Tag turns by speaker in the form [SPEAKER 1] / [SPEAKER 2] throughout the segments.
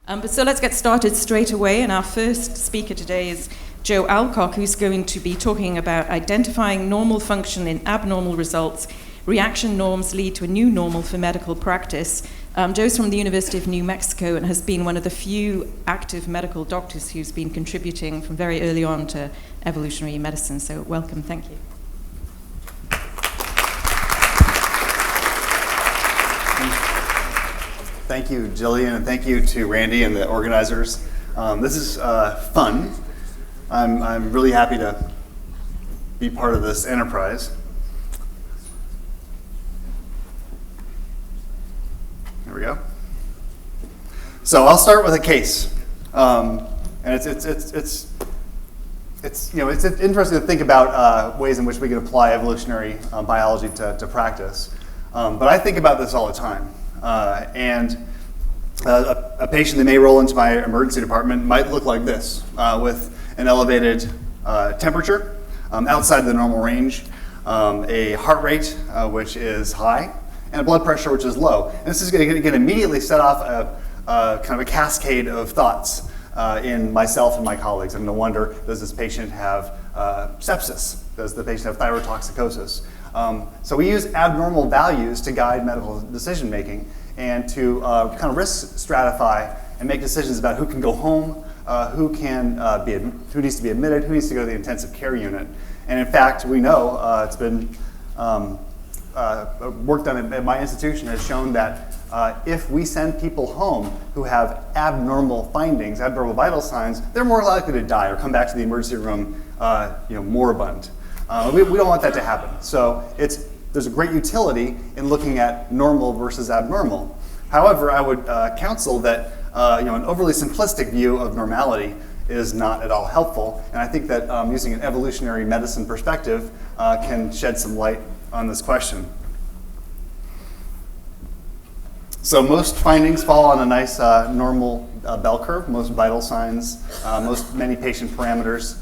[SPEAKER 1] But so let's get started straight away. And our first speaker today is Joe Alcock, who's going to be talking about identifying normal function in abnormal results. Reaction norms lead to a new normal for medical practice. Joe's from the University of New Mexico and has been one of the few active medical doctors who's been contributing from very early on to evolutionary medicine. So welcome, thank you.
[SPEAKER 2] Thank you, Jillian, and thank you to Randy and the organizers. This is fun. I'm really happy to be part of this enterprise. There we go. So I'll start with a case, and it's interesting to think about ways in which we can apply evolutionary biology to practice. But I think about this all the time. And a patient that may roll into my emergency department might look like this, with an elevated temperature outside the normal range, a heart rate which is high, and a blood pressure which is low. And this is going to immediately set off a kind of a cascade of thoughts in myself and my colleagues. And no wonder, does this patient have sepsis? Does the patient have thyrotoxicosis? So we use abnormal values to guide medical decision making and to kind of risk stratify and make decisions about who can go home, who needs to be admitted, who needs to go to the intensive care unit. And in fact, we know it's been work done at my institution has shown that if we send people home who have abnormal findings, abnormal vital signs, they're more likely to die or come back to the emergency room moribund. We don't want that to happen. So there's a great utility in looking at normal versus abnormal. However, I would counsel that an overly simplistic view of normality is not at all helpful. And I think that using an evolutionary medicine perspective can shed some light on this question. So most findings fall on a nice normal bell curve. Most vital signs, many patient parameters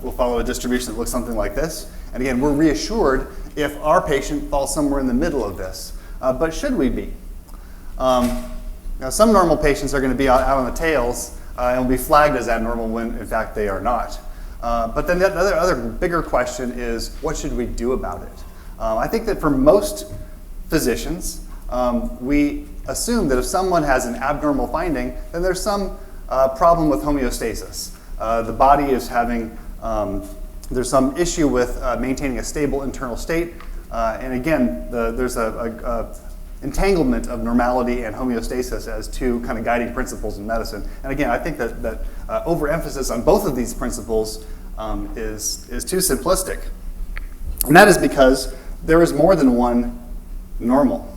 [SPEAKER 2] will follow a distribution that looks something like this. And again, we're reassured if our patient falls somewhere in the middle of this. But should we be? Some normal patients are going to be out on the tails and will be flagged as abnormal when in fact they are not. But then the other bigger question is, what should we do about it? I think that for most physicians, we assume that if someone has an abnormal finding, then there's some problem with homeostasis. The body is having, there's some issue with maintaining a stable internal state. And again, there's a entanglement of normality and homeostasis as two kind of guiding principles in medicine. And again, I think that overemphasis on both of these principles is too simplistic. And that is because there is more than one normal.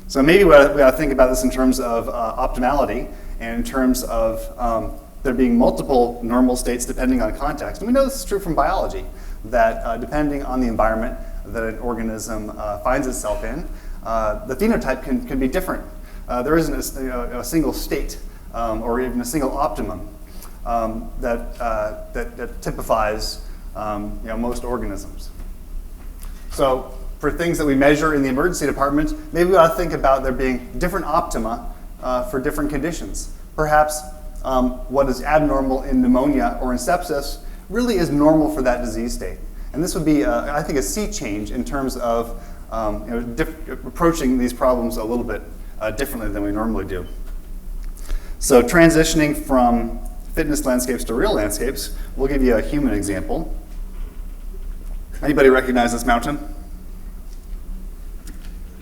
[SPEAKER 2] So maybe we ought to think about this in terms of optimality and in terms of there being multiple normal states depending on context. And we know this is true from biology, that depending on the environment that an organism finds itself in, the phenotype can be different. There isn't a single state or even a single optimum that typifies most organisms. So for things that we measure in the emergency department, maybe we ought to think about there being different optima for different conditions. Perhaps what is abnormal in pneumonia or in sepsis really is normal for that disease state. And this would be, I think, a sea change in terms of approaching these problems a little bit differently than we normally do. So transitioning from fitness landscapes to real landscapes, we'll give you a human example. Anybody recognize this mountain?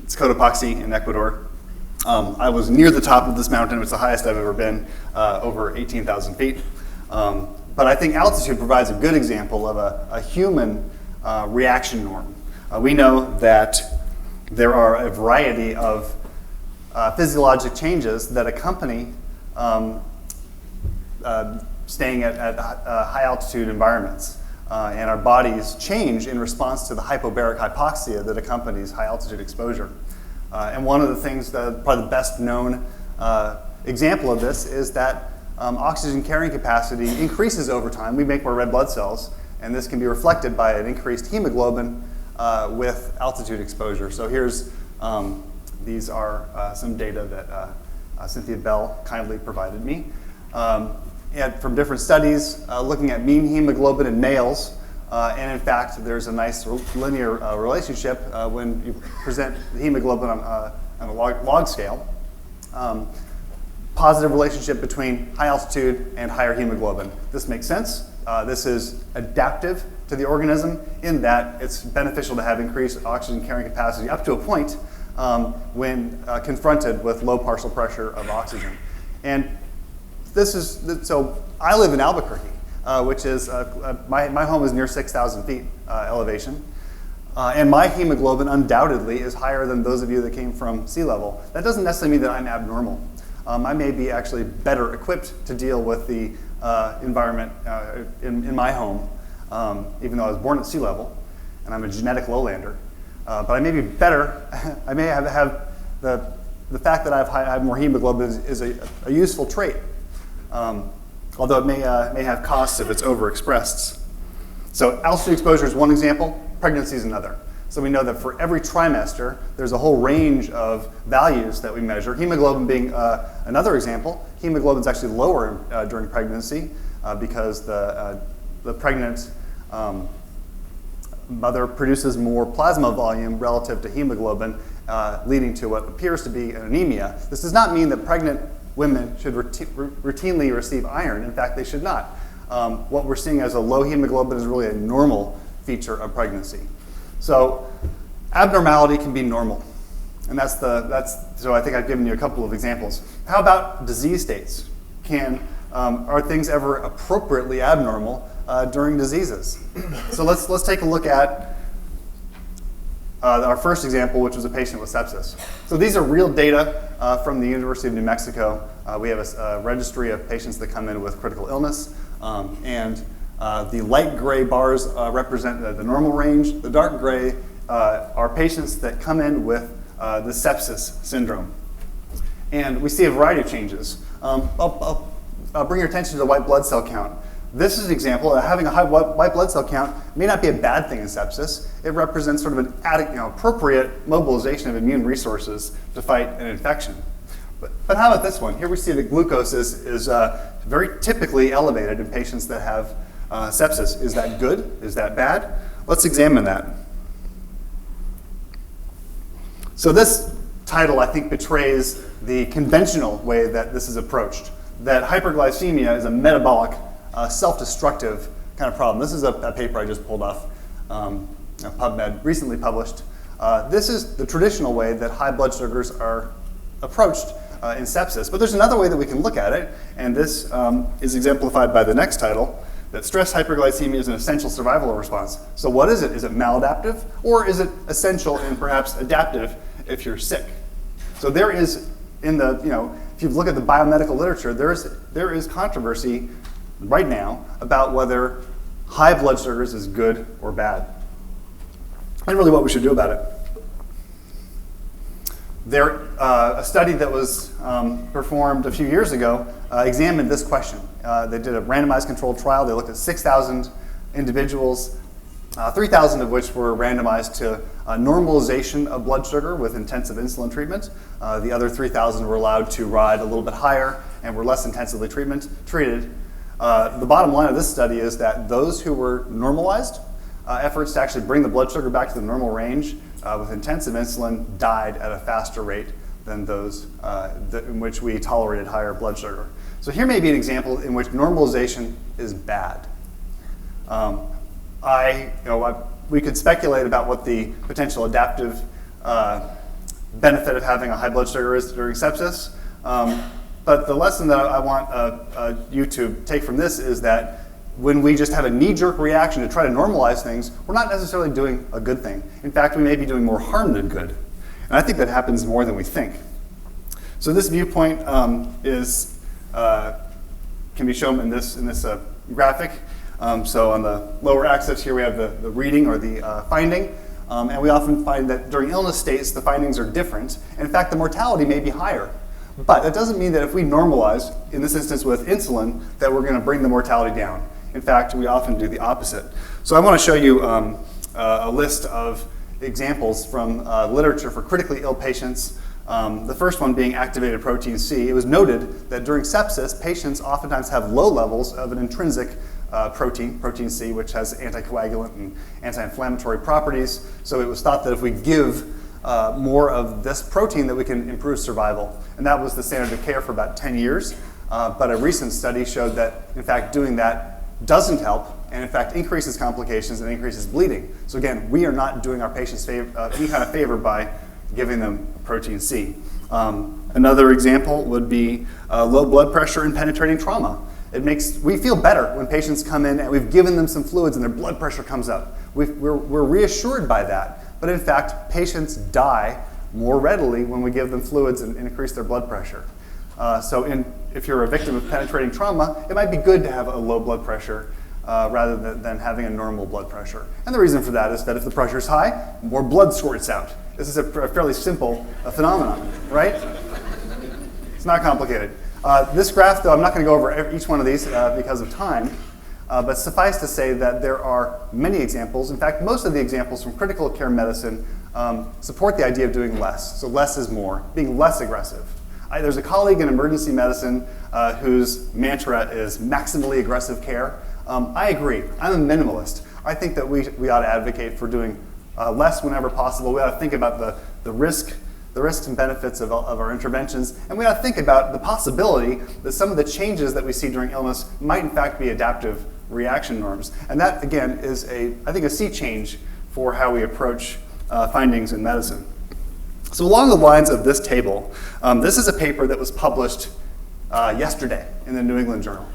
[SPEAKER 2] It's Cotopaxi in Ecuador. I was near the top of this mountain. It's the highest I've ever been, over 18,000 feet. But I think altitude provides a good example of a human reaction norm. We know that there are a variety of physiologic changes that accompany staying at high altitude environments. And our bodies change in response to the hypobaric hypoxia that accompanies high altitude exposure. And one of the things, probably the best known example of this is that oxygen carrying capacity increases over time. We make more red blood cells, and this can be reflected by an increased hemoglobin with altitude exposure. So these are some data that Cynthia Bell kindly provided me. And from different studies looking at mean hemoglobin in males. And in fact, there's a nice linear relationship when you present the hemoglobin on a log scale. Positive relationship between high altitude and higher hemoglobin. This makes sense. This is adaptive to the organism in that it's beneficial to have increased oxygen carrying capacity up to a point when confronted with low partial pressure of oxygen. And this is, so I live in Albuquerque, which is, my home is near 6,000 feet elevation. And my hemoglobin undoubtedly is higher than those of you that came from sea level. That doesn't necessarily mean that I'm abnormal. I may be actually better equipped to deal with the environment in my home, even though I was born at sea level, and I'm a genetic lowlander. But I may be better. I may have the fact that I have more hemoglobin is a useful trait, although it may have costs if it's overexpressed. So altitude exposure is one example. Pregnancy is another. So we know that for every trimester, there's a whole range of values that we measure. Hemoglobin being another example. Hemoglobin is actually lower during pregnancy because the pregnant mother produces more plasma volume relative to hemoglobin, leading to what appears to be an anemia. This does not mean that pregnant women should routinely receive iron. In fact, they should not. What we're seeing as a low hemoglobin is really a normal feature of pregnancy. So abnormality can be normal. And so I think I've given you a couple of examples. How about disease states? Are things ever appropriately abnormal during diseases? So let's take a look at our first example, which was a patient with sepsis. So these are real data from the University of New Mexico. We have a registry of patients that come in with critical illness, and the light gray bars represent the normal range. The dark gray are patients that come in with the sepsis syndrome. And we see a variety of changes. I'll bring your attention to the white blood cell count. This is an example of having a high white blood cell count may not be a bad thing in sepsis. It represents sort of an appropriate mobilization of immune resources to fight an infection. But how about this one? Here we see the glucose is very typically elevated in patients that have sepsis. Is that good? Is that bad? Let's examine that. So this title, I think, betrays the conventional way that this is approached, that hyperglycemia is a metabolic, self-destructive kind of problem. This is a paper I just pulled off PubMed, recently published. This is the traditional way that high blood sugars are approached in sepsis. But there's another way that we can look at it, and this is exemplified by the next title, that stress hyperglycemia is an essential survival response. So what is it? Is it maladaptive, or is it essential and perhaps adaptive if you're sick? So there is, if you look at the biomedical literature, there is controversy right now about whether high blood sugars is good or bad, and really what we should do about it. A study that was performed a few years ago examined this question. They did a randomized controlled trial. They looked at 6,000 individuals, 3,000 of which were randomized to normalization of blood sugar with intensive insulin treatment. The other 3,000 were allowed to ride a little bit higher and were less intensively treated. The bottom line of this study is that those who were normalized, efforts to actually bring the blood sugar back to the normal range with intensive insulin died at a faster rate than those in which we tolerated higher blood sugar. So here may be an example in which normalization is bad. We could speculate about what the potential adaptive benefit of having a high blood sugar is during sepsis. But the lesson that I want you to take from this is that when we just have a knee-jerk reaction to try to normalize things, we're not necessarily doing a good thing. In fact, we may be doing more harm than good. And I think that happens more than we think. So this viewpoint can be shown in this graphic. So on the lower axis here we have the reading or the finding. And we often find that during illness states, the findings are different. And in fact, the mortality may be higher. But that doesn't mean that if we normalize, in this instance with insulin, that we're going to bring the mortality down. In fact, we often do the opposite. So I want to show you a list of examples from literature for critically ill patients The first one being activated protein C. It was noted that during sepsis, patients oftentimes have low levels of an intrinsic protein C, which has anticoagulant and anti-inflammatory properties. So it was thought that if we give more of this protein, that we can improve survival. And that was the standard of care for about 10 years. But a recent study showed that, in fact, doing that doesn't help, and in fact increases complications and increases bleeding. So again, we are not doing our patients any kind of favor by giving them protein C. Another example would be low blood pressure and penetrating trauma. We feel better when patients come in and we've given them some fluids and their blood pressure comes up. We're reassured by that, but in fact, patients die more readily when we give them fluids and increase their blood pressure. If you're a victim of penetrating trauma, it might be good to have a low blood pressure rather than having a normal blood pressure. And the reason for that is that if the pressure is high, more blood squirts out. This is a fairly simple phenomenon, right? It's not complicated. This graph, though, I'm not going to go over each one of these because of time, but suffice to say that there are many examples. In fact, most of the examples from critical care medicine support the idea of doing less. So less is more, being less aggressive. There's a colleague in emergency medicine whose mantra is maximally aggressive care. I agree. I'm a minimalist. I think that we ought to advocate for doing less whenever possible. We ought to think about the risks and benefits of our interventions, and we ought to think about the possibility that some of the changes that we see during illness might in fact be adaptive reaction norms. And that, again, is I think a sea change for how we approach findings in medicine. So along the lines of this table, this is a paper that was published yesterday in the New England Journal.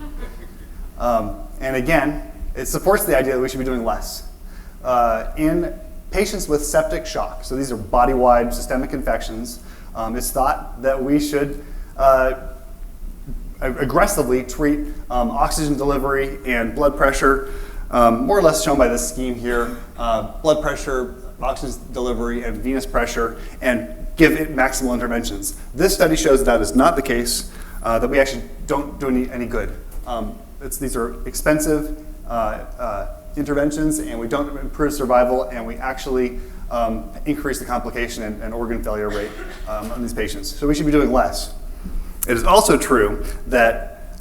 [SPEAKER 2] And again, it supports the idea that we should be doing less. In patients with septic shock, so these are body-wide systemic infections, it's thought that we should aggressively treat oxygen delivery and blood pressure, more or less shown by this scheme here, blood pressure, oxygen delivery, and venous pressure, and give it maximal interventions. This study shows that is not the case, that we actually don't do any good. These are expensive interventions, and we don't improve survival, and we actually increase the complication and organ failure rate on these patients. So we should be doing less. It is also true that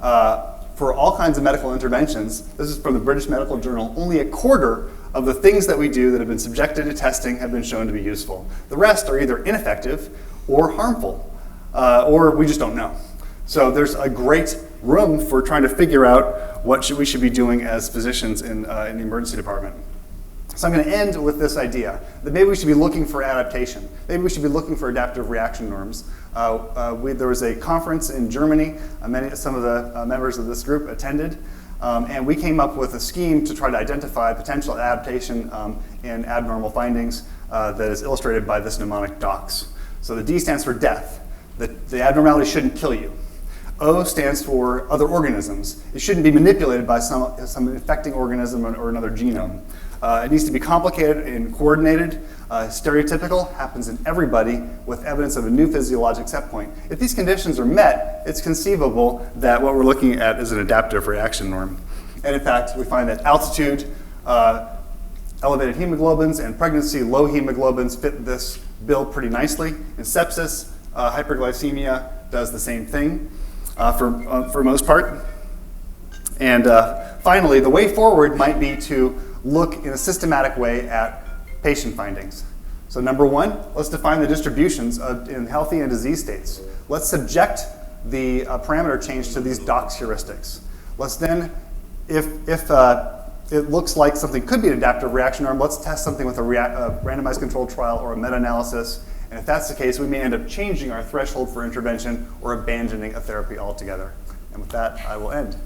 [SPEAKER 2] for all kinds of medical interventions, this is from the British Medical Journal, only a quarter of the things that we do that have been subjected to testing have been shown to be useful. The rest are either ineffective or harmful, or we just don't know. So there's a great room for trying to figure out what we should be doing as physicians in the emergency department. So I'm going to end with this idea that maybe we should be looking for adaptation. Maybe we should be looking for adaptive reaction norms. There was a conference in Germany. Some of the members of this group attended. And we came up with a scheme to try to identify potential adaptation in abnormal findings that is illustrated by this mnemonic DOX. So the D stands for death. The abnormality shouldn't kill you. O stands for other organisms. It shouldn't be manipulated by some infecting organism or another genome. It needs to be complicated and coordinated. Stereotypical happens in everybody with evidence of a new physiologic set point. If these conditions are met, it's conceivable that what we're looking at is an adaptive reaction norm. And in fact, we find that altitude, elevated hemoglobins, and pregnancy, low hemoglobins fit this bill pretty nicely. In sepsis, hyperglycemia does the same thing for most part. And finally, the way forward might be to look in a systematic way at patient findings. So number one, let's define the distributions in healthy and disease states. Let's subject the parameter change to these DOX heuristics. Let's then, if it looks like something could be an adaptive reaction norm, let's test something with a randomized controlled trial or a meta-analysis. And if that's the case, we may end up changing our threshold for intervention or abandoning a therapy altogether. And with that, I will end.